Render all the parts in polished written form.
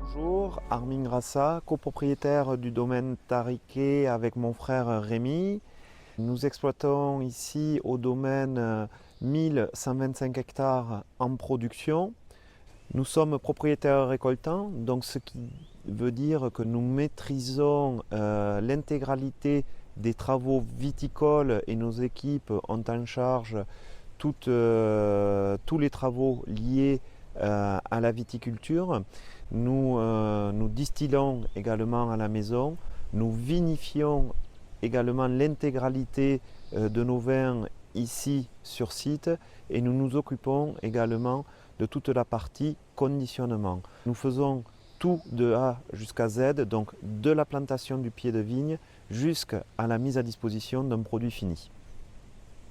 Bonjour, Armin Grassa, copropriétaire du domaine Tariquet avec mon frère Rémi. Nous exploitons ici au domaine 1125 hectares en production. Nous sommes propriétaires récoltants, donc ce qui veut dire que nous maîtrisons l'intégralité des travaux viticoles et nos équipes ont en charge tous les travaux liés à la viticulture. Nous distillons également à la maison, nous vinifions également l'intégralité de nos vins ici sur site et nous nous occupons également de toute la partie conditionnement. Nous faisons tout de A jusqu'à Z, donc de la plantation du pied de vigne jusqu'à la mise à disposition d'un produit fini.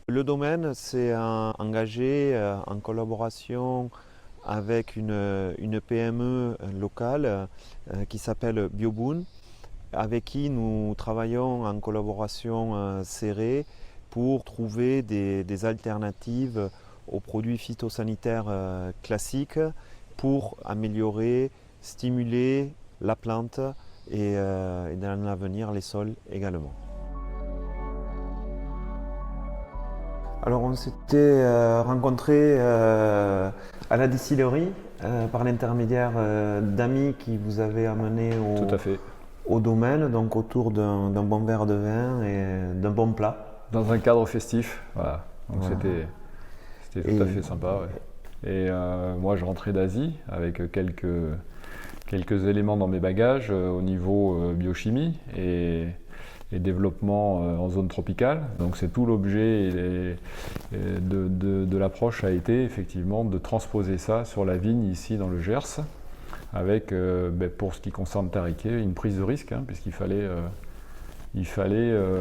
Le domaine s'est engagé en collaboration avec une PME locale qui s'appelle Bioboon, avec qui nous travaillons en collaboration serrée pour trouver des alternatives aux produits phytosanitaires classiques pour améliorer, stimuler la plante et dans l'avenir les sols également. Alors on s'était rencontrés à la distillerie par l'intermédiaire d'amis qui vous avaient amené Tout à fait. au domaine, donc autour d'un bon verre de vin et d'un bon plat. Dans un cadre festif, voilà. Donc Voilà. c'était tout à fait sympa. Ouais. Et moi, je rentrais d'Asie avec quelques éléments dans mes bagages au niveau biochimie et développement en zone tropicale. Donc c'est tout l'objet de l'approche a été effectivement de transposer ça sur la vigne ici dans le Gers, avec pour ce qui concerne Tariquet, une prise de risque, puisqu'il fallait à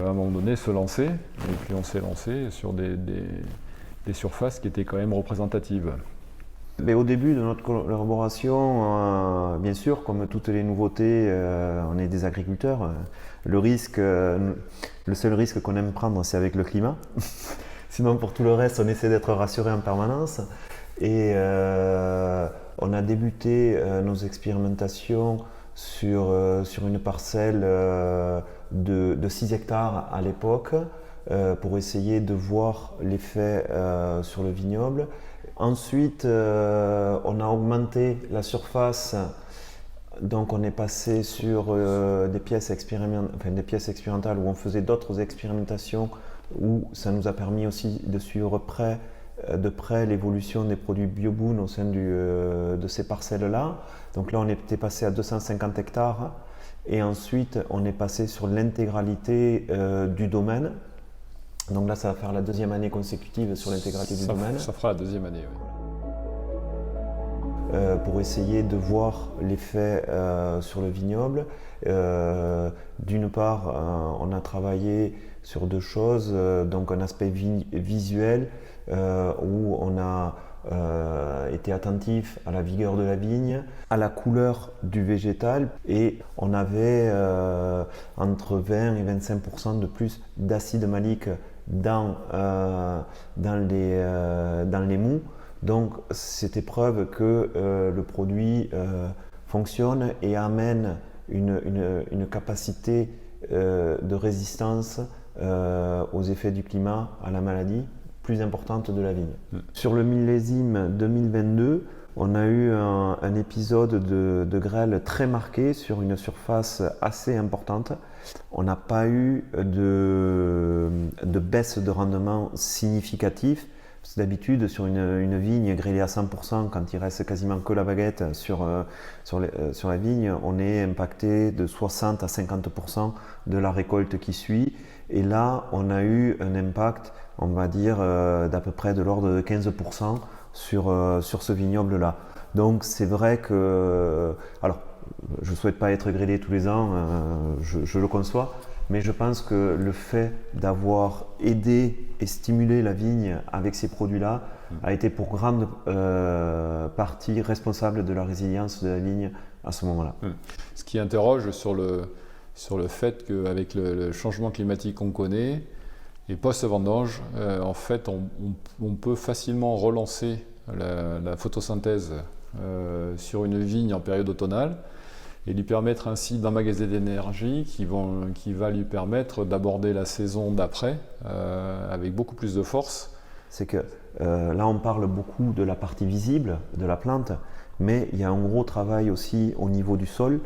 un moment donné se lancer, et puis on s'est lancé sur des surfaces qui étaient quand même représentatives. Mais au début de notre collaboration, bien sûr, comme toutes les nouveautés, on est des agriculteurs. Le seul risque qu'on aime prendre, c'est avec le climat. Sinon, pour tout le reste, on essaie d'être rassuré en permanence. Et on a débuté nos expérimentations sur une parcelle de 6 hectares à l'époque, pour essayer de voir l'effet sur le vignoble. Ensuite, on a augmenté la surface, donc on est passé sur des pièces expérimentales où on faisait d'autres expérimentations, où ça nous a permis aussi de suivre de près l'évolution des produits Bioboon au sein de ces parcelles-là. Donc là, on était passé à 250 hectares et ensuite, on est passé sur l'intégralité du domaine. Donc là, ça va faire la deuxième année consécutive sur l'intégralité du domaine. Ça fera la deuxième année, oui. Pour essayer de voir l'effet sur le vignoble. D'une part, on a travaillé sur deux choses, donc un aspect visuel où on a été attentif à la vigueur de la vigne, à la couleur du végétal, et on avait entre 20 et 25% de plus d'acide malique dans les mous. Donc c'était preuve que le produit fonctionne et amène une capacité de résistance aux effets du climat, à la maladie, plus importante de la vigne. Sur le millésime 2022, on a eu un épisode de grêle très marqué sur une surface assez importante. On n'a pas eu de baisse de rendement significative. D'habitude, sur une vigne grêlée à 100%, quand il reste quasiment que la baguette sur la vigne, on est impacté de 60 à 50% de la récolte qui suit. Et là, on a eu un impact, on va dire, d'à peu près de l'ordre de 15% sur ce vignoble-là. Donc c'est vrai que, alors je ne souhaite pas être grêlé tous les ans, je le conçois, mais je pense que le fait d'avoir aidé et stimulé la vigne avec ces produits-là a été pour grande partie responsable de la résilience de la vigne à ce moment-là. Ce qui interroge sur le fait qu'avec le changement climatique qu'on connaît, et post-vendange, en fait, on peut facilement relancer la photosynthèse sur une vigne en période automnale et lui permettre ainsi d'emmagasiner de l'énergie qui va lui permettre d'aborder la saison d'après avec beaucoup plus de force. C'est que là, on parle beaucoup de la partie visible de la plante, mais il y a un gros travail aussi au niveau du sol,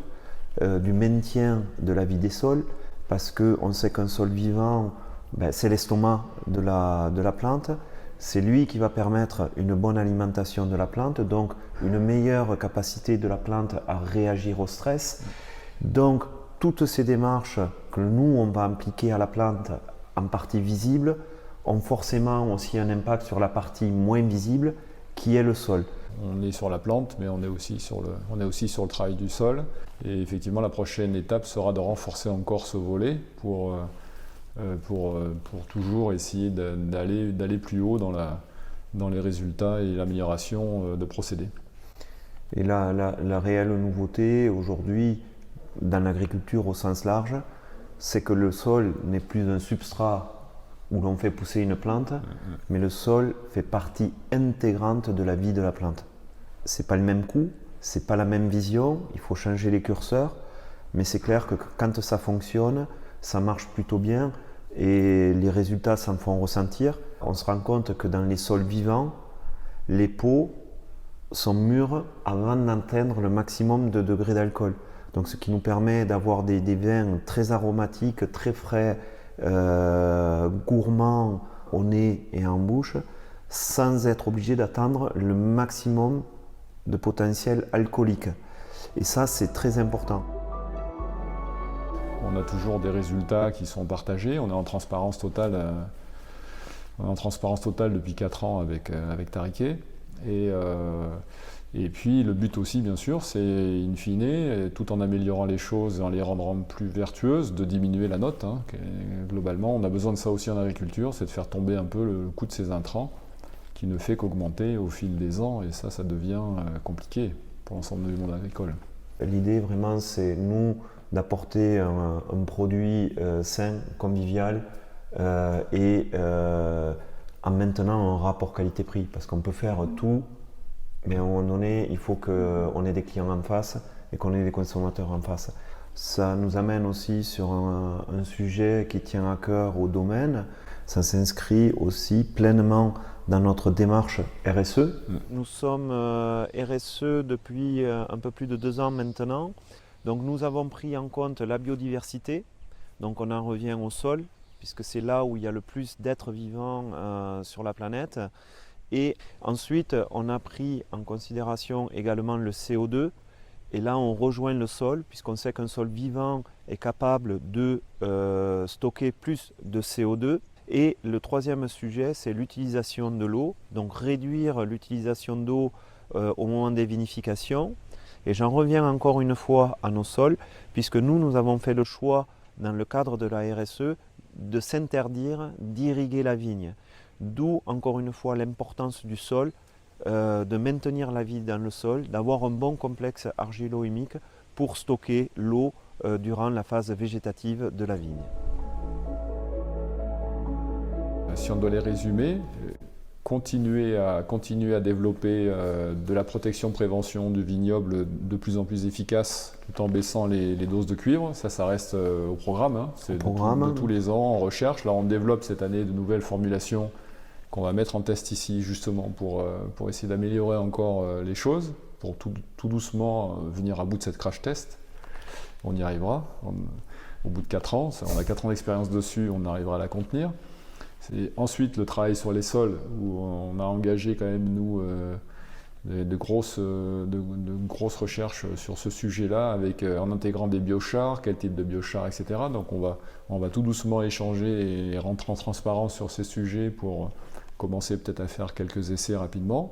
du maintien de la vie des sols, parce qu'on sait qu'un sol vivant, c'est l'estomac de la plante. C'est lui qui va permettre une bonne alimentation de la plante, donc une meilleure capacité de la plante à réagir au stress. Donc toutes ces démarches que nous, on va impliquer à la plante en partie visible, ont forcément aussi un impact sur la partie moins visible, qui est le sol. On est sur la plante, mais on est aussi sur le travail du sol. Et effectivement, la prochaine étape sera de renforcer encore ce volet pour toujours essayer d'aller plus haut dans les résultats et l'amélioration de procédés. Et là, la réelle nouveauté aujourd'hui, dans l'agriculture au sens large, c'est que le sol n'est plus un substrat où l'on fait pousser une plante, mais le sol fait partie intégrante de la vie de la plante. C'est pas le même coût, c'est pas la même vision, il faut changer les curseurs, mais c'est clair que quand ça fonctionne, ça marche plutôt bien et les résultats s'en font ressentir. On se rend compte que dans les sols vivants, les pots sont mûrs avant d'atteindre le maximum de degrés d'alcool. Donc ce qui nous permet d'avoir des vins très aromatiques, très frais, gourmands au nez et en bouche, sans être obligé d'attendre le maximum de potentiel alcoolique. Et ça, c'est très important. On a toujours des résultats qui sont partagés. On est en transparence totale, depuis 4 ans avec Tariquet. Et puis le but aussi, bien sûr, c'est in fine, tout en améliorant les choses, en les rendant plus vertueuses, de diminuer la note. Globalement, on a besoin de ça aussi en agriculture, c'est de faire tomber un peu le coût de ces intrants, qui ne fait qu'augmenter au fil des ans, et ça devient compliqué pour l'ensemble du monde agricole. L'idée vraiment, c'est nous d'apporter un produit sain, convivial et en maintenant un rapport qualité-prix, parce qu'on peut faire tout, mais à un moment donné, il faut qu'on ait des clients en face et qu'on ait des consommateurs en face. Ça nous amène aussi sur un sujet qui tient à cœur au domaine. Ça s'inscrit aussi pleinement dans notre démarche RSE. Nous sommes RSE depuis un peu plus de 2 ans maintenant. Donc nous avons pris en compte la biodiversité. Donc on en revient au sol, puisque c'est là où il y a le plus d'êtres vivants sur la planète. Et ensuite, on a pris en considération également le CO2. Et là, on rejoint le sol, puisqu'on sait qu'un sol vivant est capable de stocker plus de CO2. Et le troisième sujet, c'est l'utilisation de l'eau. Donc réduire l'utilisation d'eau au moment des vinifications. Et j'en reviens encore une fois à nos sols, puisque nous avons fait le choix, dans le cadre de la RSE, de s'interdire d'irriguer la vigne. D'où, encore une fois, l'importance du sol, de maintenir la vie dans le sol, d'avoir un bon complexe argilo-humique pour stocker l'eau durant la phase végétative de la vigne. Si on doit les résumer, continuer à développer de la protection-prévention du vignoble de plus en plus efficace tout en baissant les doses de cuivre, ça reste au programme. C'est de tous les ans en recherche. Là, on développe cette année de nouvelles formulations qu'on va mettre en test ici justement pour essayer d'améliorer encore les choses, pour tout doucement venir à bout de cette crash test. On y arrivera au bout de 4 ans. On a 4 ans d'expérience dessus, on arrivera à la contenir. C'est ensuite le travail sur les sols, où on a engagé quand même, nous, de grosses recherches sur ce sujet-là, en intégrant des biochars, quel type de biochars, etc. Donc on va tout doucement échanger et rentrer en transparence sur ces sujets pour commencer peut-être à faire quelques essais rapidement.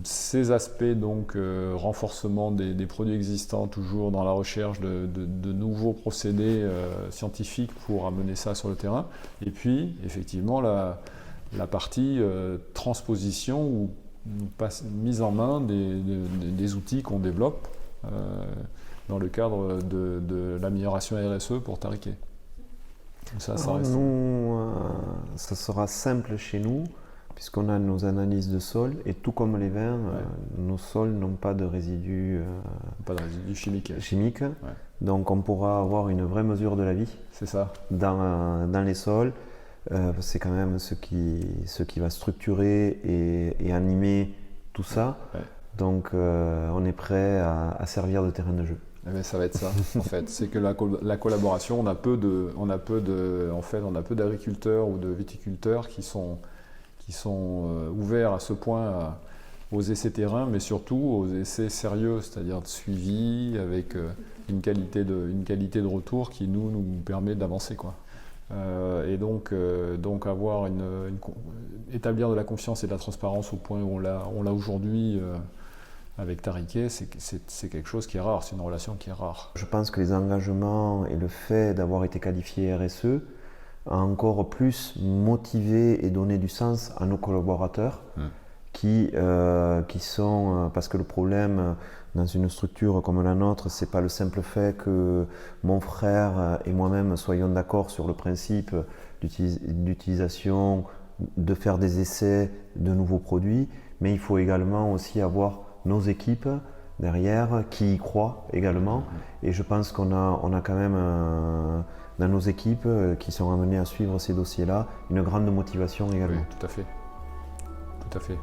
Ces aspects, donc, renforcement des produits existants, toujours dans la recherche de nouveaux procédés scientifiques pour amener ça sur le terrain. Et puis, effectivement, la partie transposition ou mise en main des outils qu'on développe dans le cadre de l'amélioration RSE pour Tariquet. Ça reste... Nous, ça sera simple chez nous, puisqu'on a nos analyses de sol, et tout comme les vins, nos sols n'ont pas de résidus, chimiques. Ouais. Donc on pourra avoir une vraie mesure de la vie. C'est ça. Dans les sols. C'est quand même ce qui va structurer et animer tout ça. Ouais. Donc on est prêt à servir de terrain de jeu. Eh bien, ça va être ça en fait. C'est que la collaboration, on a peu d'agriculteurs ou de viticulteurs qui sont ouverts à ce point aux essais terrain, mais surtout aux essais sérieux, c'est-à-dire de suivi avec une qualité de retour qui nous permet d'avancer, quoi. Et donc établir de la confiance et de la transparence au point où on l'a aujourd'hui avec Tariquet, c'est quelque chose qui est rare, c'est une relation qui est rare. Je pense que les engagements et le fait d'avoir été qualifié RSE a encore plus motivé et donné du sens à nos collaborateurs qui sont, parce que le problème dans une structure comme la nôtre, c'est pas le simple fait que mon frère et moi-même soyons d'accord sur le principe d'utilisation, de faire des essais de nouveaux produits, mais il faut également aussi avoir nos équipes derrière qui y croient également. Et je pense qu'on a quand même dans nos équipes qui sont amenées à suivre ces dossiers-là une grande motivation également. Oui, tout à fait. Tout à fait.